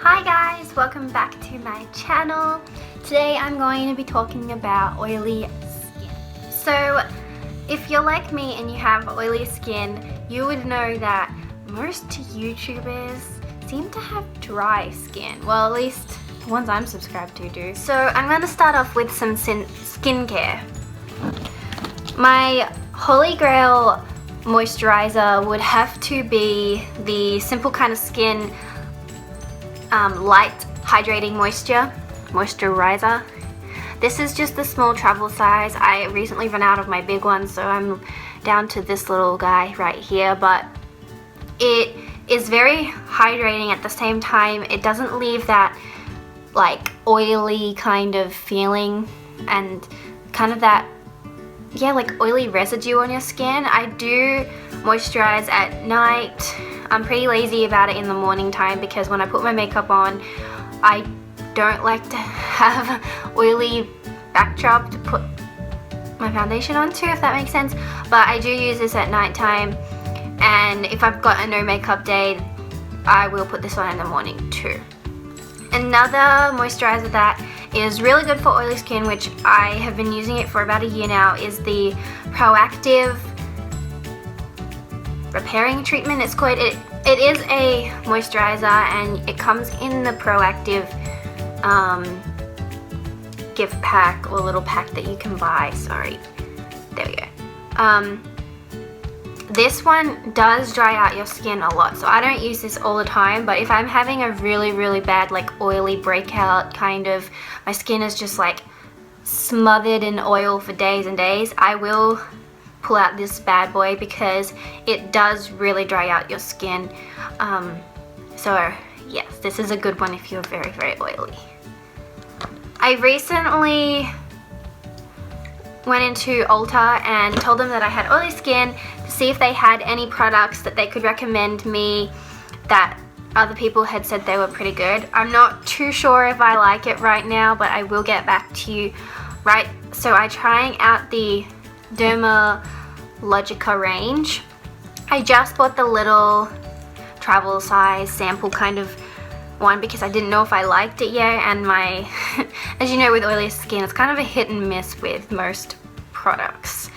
Hi guys, welcome back to my channel. Today I'm going to be talking about oily skin. So if you're like me and you have oily skin, you would know that most YouTubers seem to have dry skin. Well, at least the ones I'm subscribed to do. So I'm going to start off with some skincare. My holy grail moisturizer would have to be the Simple Kind of Skin light hydrating moisturizer. This is just the small travel size. I recently ran out of my big one, so I'm down to this little guy right here, but it is very hydrating at the same time. It doesn't leave that like oily kind of feeling and kind of that, yeah, like oily residue on your skin. I do moisturize at night. I'm pretty lazy about it in the morning time because when I put my makeup on, I don't like to have oily backdrop to put my foundation onto, if that makes sense. But I do use this at night time, and if I've got a no makeup day, I will put this on in the morning too. Another moisturizer that is really good for oily skin, which I have been using it for about a year now, is the Proactive Repairing Treatment. It's called it is a moisturizer, and it comes in the Proactive gift pack or little pack that you can buy. Sorry, there we go. This one does dry out your skin a lot, so I don't use this all the time, but if I'm having a really bad like oily breakout kind of, my skin is just like smothered in oil for days and days, I will pull out this bad boy because it does really dry out your skin. So yes, this is a good one if you're very oily. I recently went into Ulta and told them that I had oily skin to see if they had any products that they could recommend me that other people had said they were pretty good. I'm not too sure if I like it right now, but I will get back to you. Right, so I'm trying out the Dermalogica range. I just bought the little travel size sample kind of one because I didn't know if I liked it yet, and my as you know, with oily skin, it's kind of a hit and miss with most products.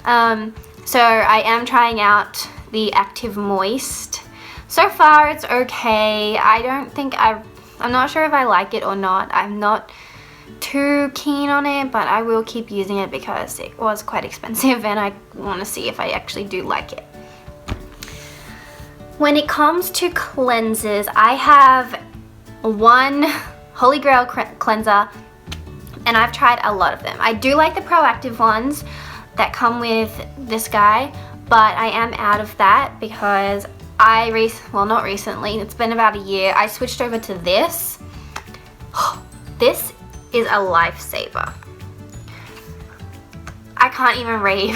So I am trying out the Active Moist. So far it's okay. I'm not sure if I like it or not. I'm not too keen on it, but I will keep using it because it was quite expensive and I want to see if I actually do like it. When it comes to cleansers, I have one Holy Grail cleanser and I've tried a lot of them. I do like the Proactive ones that come with this guy, but I am out of that because not recently, it's been about a year, I switched over to this. This is a lifesaver. I can't even rave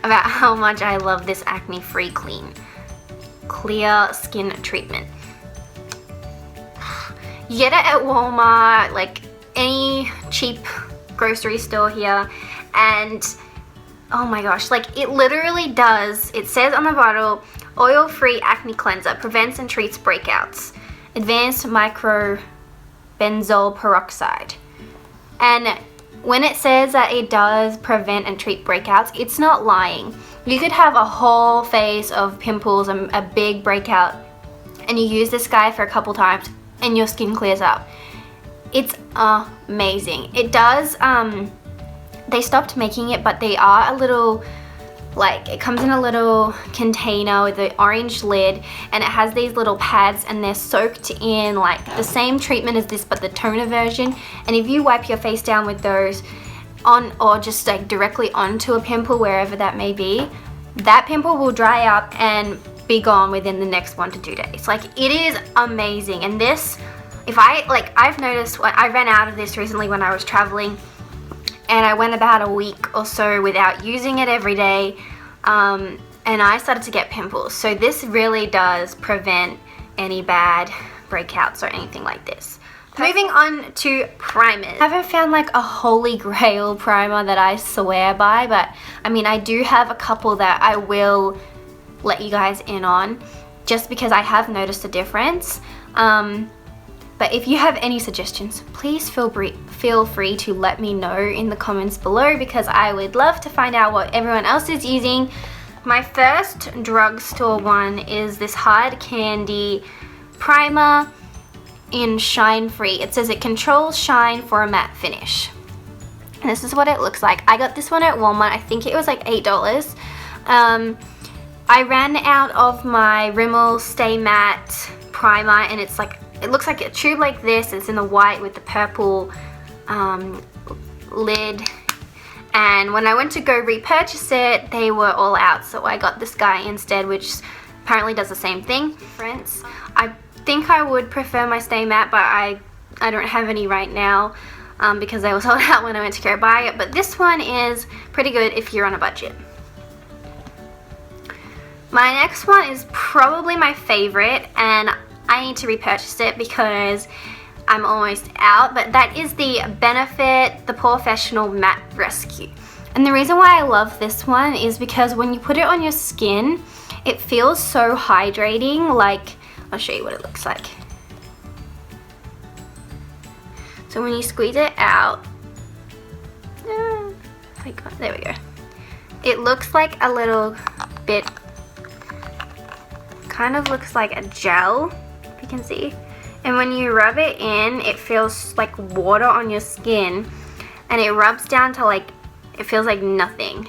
about how much I love this Acne Free Clear Skin Treatment. You get it at Walmart, like any cheap grocery store here, and oh my gosh, like it literally does, it says on the bottle, oil-free acne cleanser, prevents and treats breakouts, advanced microbenzol peroxide. And when it says that it does prevent and treat breakouts, it's not lying. You could have a whole face of pimples and a big breakout, and you use this guy for a couple times and your skin clears up. It's amazing. It does, they stopped making it, but they are a little, like, it comes in a little container with the orange lid, and it has these little pads, and they're soaked in like the same treatment as this but the toner version. And if you wipe your face down with those on, or just like directly onto a pimple, wherever that may be, that pimple will dry up and be gone within the next 1 to 2 days. Like, it is amazing. And this, I've noticed, I ran out of this recently when I was traveling, and I went about a week or so without using it every day, and I started to get pimples. So this really does prevent any bad breakouts or anything like this. Moving on to primers. I haven't found like a holy grail primer that I swear by, but I mean, I do have a couple that I will let you guys in on just because I have noticed a difference. But But if you have any suggestions, please feel free to let me know in the comments below, because I would love to find out what everyone else is using. My first drugstore one is this Hard Candy primer in Shine Free. It says it controls shine for a matte finish. And this is what it looks like. I got this one at Walmart. I think it was like $8. I ran out of my Rimmel Stay Matte primer, and it's like, it looks like a tube like this. It's in the white with the purple lid. And when I went to go repurchase it, they were all out, so I got this guy instead, which apparently does the same thing. Friends, I think I would prefer my Stay Matte, but I don't have any right now because they were sold out when I went to go buy it. But this one is pretty good if you're on a budget. My next one is probably my favorite, and I need to repurchase it because I'm almost out, but that is the Benefit The Professional Matte Rescue. And the reason why I love this one is because when you put it on your skin, it feels so hydrating. Like, I'll show you what it looks like. So when you squeeze it out, there we go. It looks like a little bit, kind of looks like a gel, if you can see. And when you rub it in, it feels like water on your skin, and it rubs down to like, it feels like nothing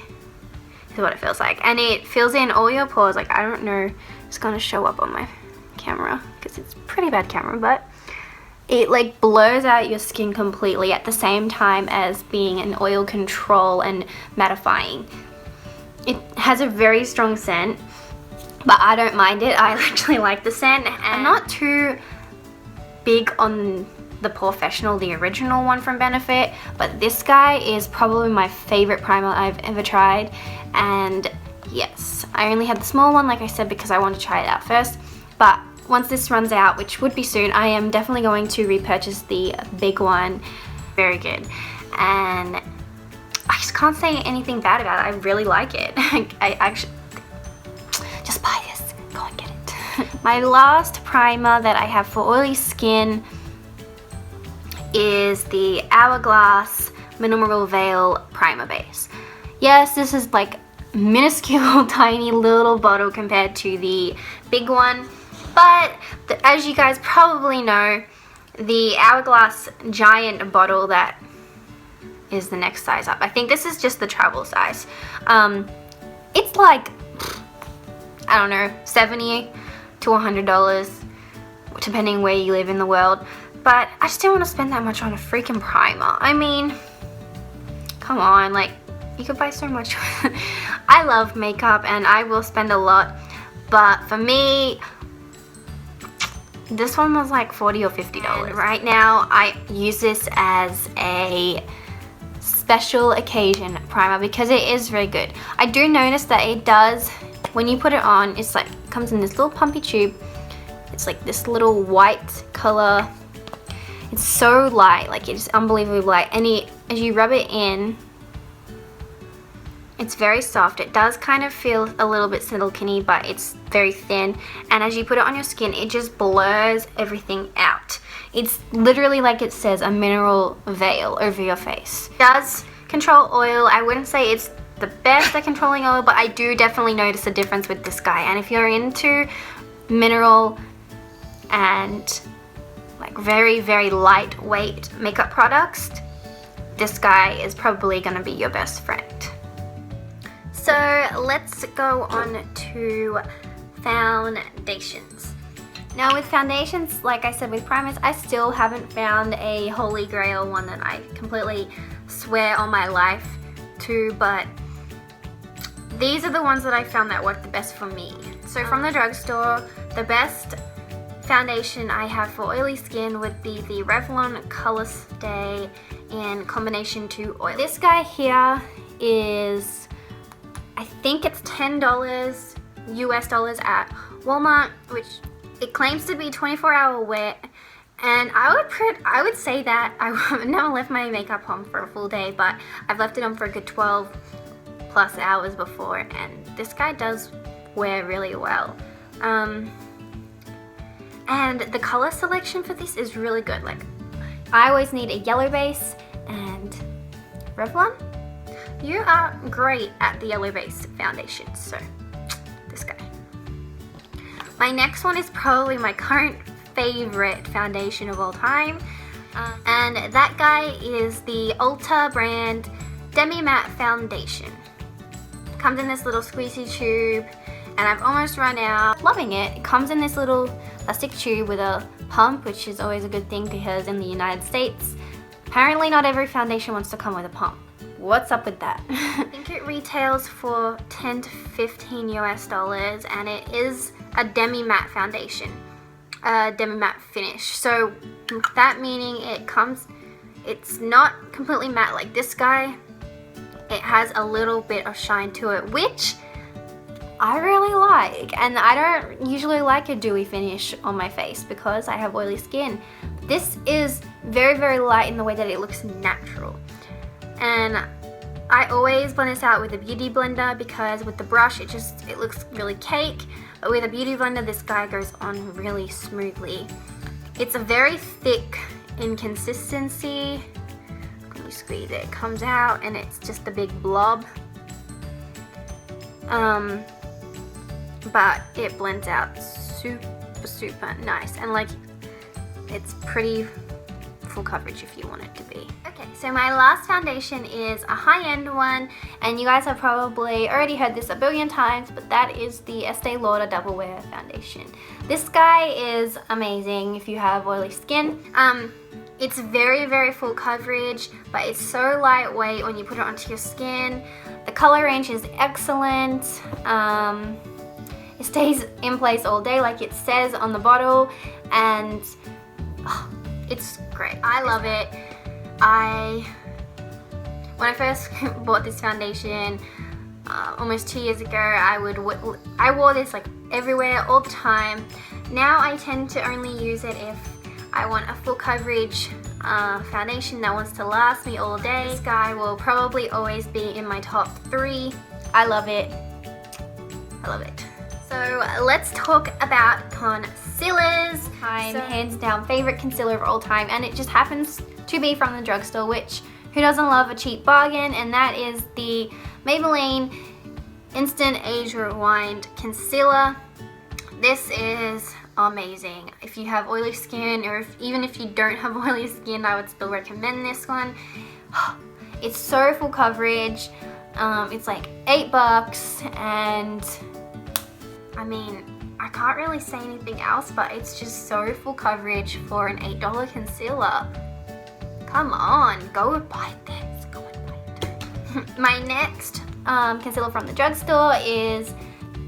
is what it feels like. And it fills in all your pores. Like, I don't know, it's gonna show up on my camera because it's pretty bad camera, but it like blurs out your skin completely at the same time as being an oil control and mattifying. It has a very strong scent, but I don't mind it. I actually like the scent, and I'm not too big on the Professional, the original one from Benefit, but this guy is probably my favorite primer I've ever tried. And yes, I only had the small one, like I said, because I wanted to try it out first. But once this runs out, which would be soon, I am definitely going to repurchase the big one. Very good. And I just can't say anything bad about it. I really like it. I actually, just buy this, go and get it. My last primer that I have for oily skin is the Hourglass Mineral Veil Primer Base. Yes, this is like minuscule, tiny little bottle compared to the big one, but as you guys probably know, the Hourglass giant bottle that is the next size up. I think this is just the travel size. It's like, I don't know, $70 to $100, depending where you live in the world. But I just didn't want to spend that much on a freaking primer. I mean, come on, like, you could buy so much. I love makeup and I will spend a lot, but for me, this one was like $40 or $50. Right now, I use this as a special occasion primer because it is very good. I do notice that it does, when you put it on, it's like, comes in this little pumpy tube. It's like this little white color. It's so light, like it's unbelievably light. And as you rub it in, it's very soft. It does kind of feel a little bit silky, but it's very thin. And as you put it on your skin, it just blurs everything out. It's literally, like it says, a mineral veil over your face. It does control oil. I wouldn't say it's the best at controlling oil, but I do definitely notice a difference with this guy. And if you're into mineral and like very, very lightweight makeup products, this guy is probably gonna be your best friend. So let's go on to foundations. Now with foundations, like I said with primers, I still haven't found a holy grail one that I completely swear on my life to, but these are the ones that I found that work the best for me. So from the drugstore, the best foundation I have for oily skin would be the Revlon Color Stay in Combination 2 Oil. This guy here is, I think it's $10 US dollars at Walmart, which it claims to be 24-hour wear, and I would say that I've never left my makeup on for a full day, but I've left it on for a good 12 plus hours before, and this guy does wear really well. And the color selection for this is really good. Like, I always need a yellow base, and Revlon, you are great at the yellow base foundation. So this guy. My next one is probably my current favorite foundation of all time, and that guy is the Ulta brand Demi Matte Foundation. Comes in this little squeezy tube, and I've almost run out. Loving it. It comes in this little plastic tube with a pump, which is always a good thing because in the United States, apparently not every foundation wants to come with a pump. What's up with that? I think it retails for 10 to 15 US dollars, and it is a Demi Matte foundation, a Demi Matte finish. So that meaning it's not completely matte like this guy. It has a little bit of shine to it, which I really like. And I don't usually like a dewy finish on my face because I have oily skin. This is very, very light in the way that it looks natural. And I always blend this out with a beauty blender because with the brush it looks really cake. But with a beauty blender, this guy goes on really smoothly. It's a very thick in consistency. When you squeeze it, it comes out and it's just a big blob. But it blends out super nice, and like, it's pretty full coverage if you want it to be. Okay, so my last foundation is a high-end one, and you guys have probably already heard this a billion times, but that is the Estee Lauder Double Wear Foundation. This guy is amazing if you have oily skin. It's very, very full coverage, but it's so lightweight when you put it onto your skin. The color range is excellent. It stays in place all day like it says on the bottle, and it's great. I love it. When I first bought this foundation almost 2 years ago, I wore this like everywhere, all the time. Now I tend to only use it if I want a full coverage foundation that wants to last me all day. This guy will probably always be in my top 3. I love it. I love it. So let's talk about concealers. Hands down favorite concealer of all time, and it just happens to be from the drugstore, which who doesn't love a cheap bargain? And that is the Maybelline Instant Age Rewind Concealer. This is amazing. If you have oily skin, or even if you don't have oily skin, I would still recommend this one. It's so full coverage. It's like $8, and I mean, I can't really say anything else, but it's just so full coverage for an $8 concealer. Come on, go and buy this. Go and buy it. My next concealer from the drugstore is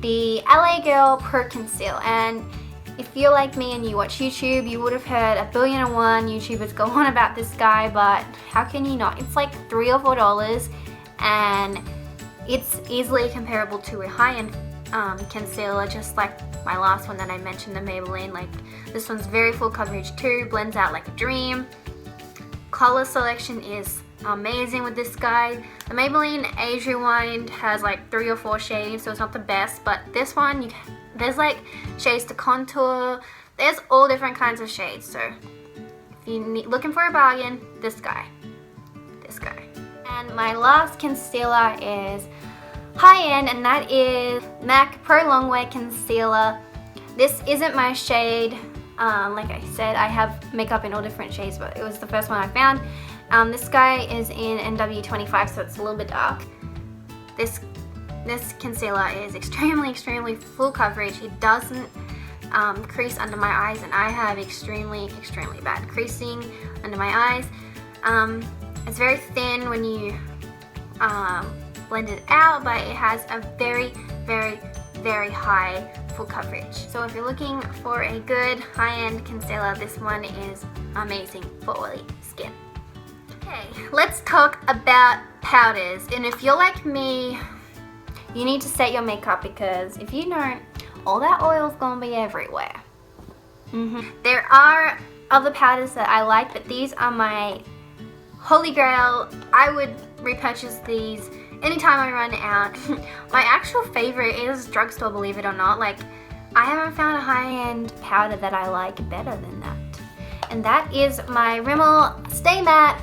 the LA Girl Pro Conceal. And if you're like me and you watch YouTube, you would have heard 1,000,001 YouTubers go on about this guy, but how can you not? It's like $3 or $4, and it's easily comparable to a high-end concealer, just like my last one that I mentioned, the Maybelline. Like, this one's very full coverage too, blends out like a dream. Color selection is amazing with this guy. The Maybelline Age Rewind has like 3 or 4 shades, so it's not the best, but this one, there's like shades to contour. There's all different kinds of shades, so if you're looking for a bargain, this guy. And my last concealer is high-end, and that is MAC Pro Longwear Concealer. This isn't my shade. Like I said, I have makeup in all different shades, but it was the first one I found. This guy is in NW25, so it's a little bit dark. This concealer is extremely full coverage. It doesn't crease under my eyes, and I have extremely bad creasing under my eyes. It's very thin when you blend it out, but it has a very high full coverage. So if you're looking for a good high-end concealer, this one is amazing for oily skin. Okay, let's talk about powders. And if you're like me, you need to set your makeup, because if you don't, all that oil's gonna be everywhere. There are other powders that I like, but these are my holy grail. I would repurchase these anytime I run out. My actual favorite is drugstore, believe it or not. Like, I haven't found a high-end powder that I like better than that. And that is my Rimmel Stay Matte.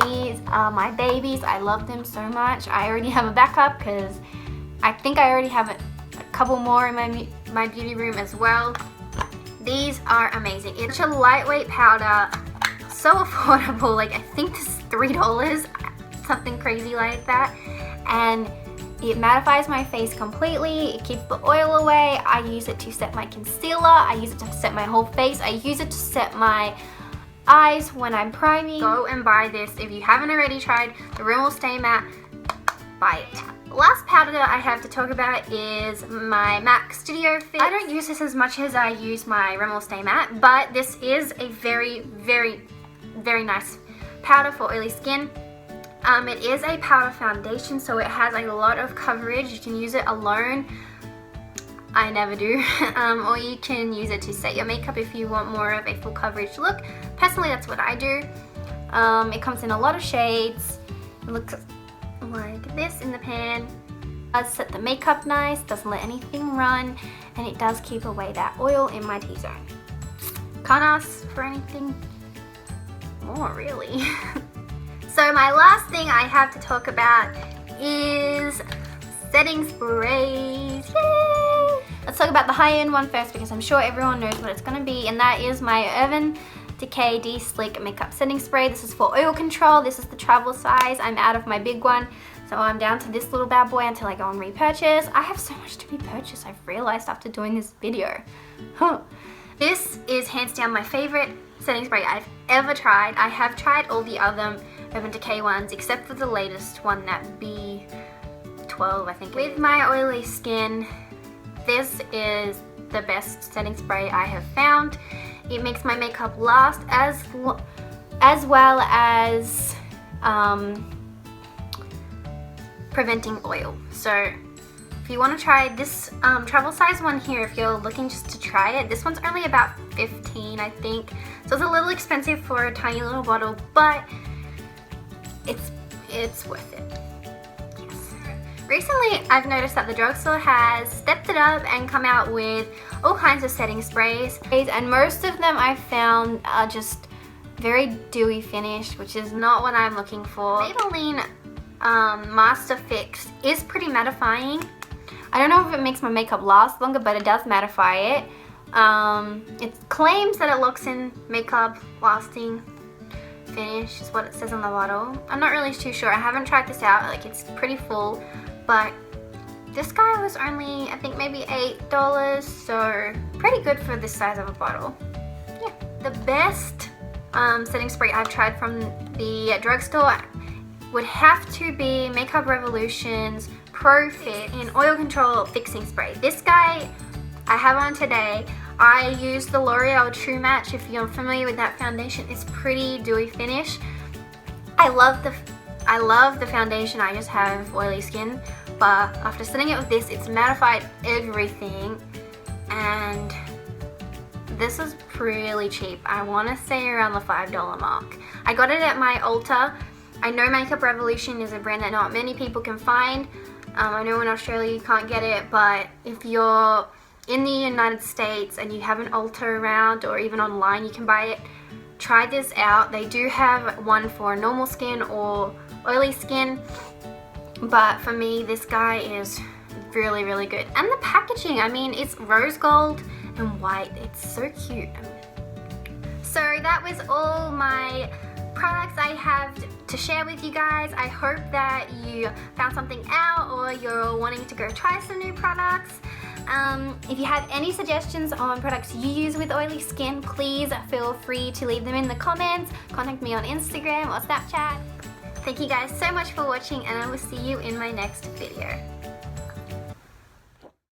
These are my babies. I love them so much. I already have a backup because I think I already have a couple more in my beauty room as well. These are amazing. It's a lightweight powder, so affordable. Like I think this is $3, something crazy like that. And it mattifies my face completely. It keeps the oil away. I use it to set my concealer. I use it to set my whole face. I use it to set my eyes when I'm priming. Go and buy this. If you haven't already tried the Rimmel Stay Matte, buy it. The last powder that I have to talk about is my MAC Studio Fix. I don't use this as much as I use my Rimmel Stay Matte, but this is a very, very, very nice powder for oily skin. It is a powder foundation, so it has a lot of coverage. You can use it alone. I never do. Or you can use it to set your makeup if you want more of a full coverage look. Personally, that's what I do. It comes in a lot of shades. It looks like this in the pan. It does set the makeup nice, doesn't let anything run, and it does keep away that oil in my T-zone. Can't ask for anything more, really. So my last thing I have to talk about is setting sprays. Yay! Let's talk about the high-end one first because I'm sure everyone knows what it's going to be, and that is my Urban Decay De-Slick Makeup Setting Spray. This is for oil control. This is the travel size. I'm out of my big one, so I'm down to this little bad boy until I go and repurchase. I have so much to repurchase, I've realized after doing this video. This is hands down my favorite setting spray I've ever tried. I have tried all the other Urban Decay ones except for the latest one, that B12 I think. With my oily skin, this is the best setting spray I have found. It makes my makeup last as well as preventing oil. So if you want to try this travel size one here, if you're looking just to try it, this one's only about $15 I think. So it's a little expensive for a tiny little bottle, but it's worth it. Yes. Recently I've noticed that the drugstore has stepped it up and come out with all kinds of setting sprays, and most of them I've found are just very dewy finish, which is not what I'm looking for. Maybelline Master Fix is pretty mattifying. I don't know if it makes my makeup last longer, but it does mattify it. It claims that it locks in makeup lasting finish is what it says on the bottle. I'm not really too sure. I haven't tried this out. Like, it's pretty full, but this guy was only, I think, maybe $8, so pretty good for this size of a bottle. Yeah. The best setting spray I've tried from the drugstore would have to be Makeup Revolution's Pro Fix in Oil Control Fixing Spray. This guy I have on today. I use the L'Oreal True Match. If you're familiar with that foundation, it's pretty dewy finish. I love the foundation. I just have oily skin, but after setting it with this, it's mattified everything, and this is really cheap. I want to say around the $5 mark. I got it at my Ulta. I know Makeup Revolution is a brand that not many people can find. I know in Australia you can't get it, but if you're in the United States and you have an Ulta around, or even online you can buy it, try this out. They do have one for normal skin or oily skin, but for me this guy is really, really good. And the packaging, I mean, it's rose gold and white. It's so cute. So that was all my products I have to share with you guys. I hope that you found something out, or you're wanting to go try some new products. If you have any suggestions on products you use with oily skin, please feel free to leave them in the comments. Contact me on Instagram or Snapchat. Thank you guys so much for watching, and I will see you in my next video.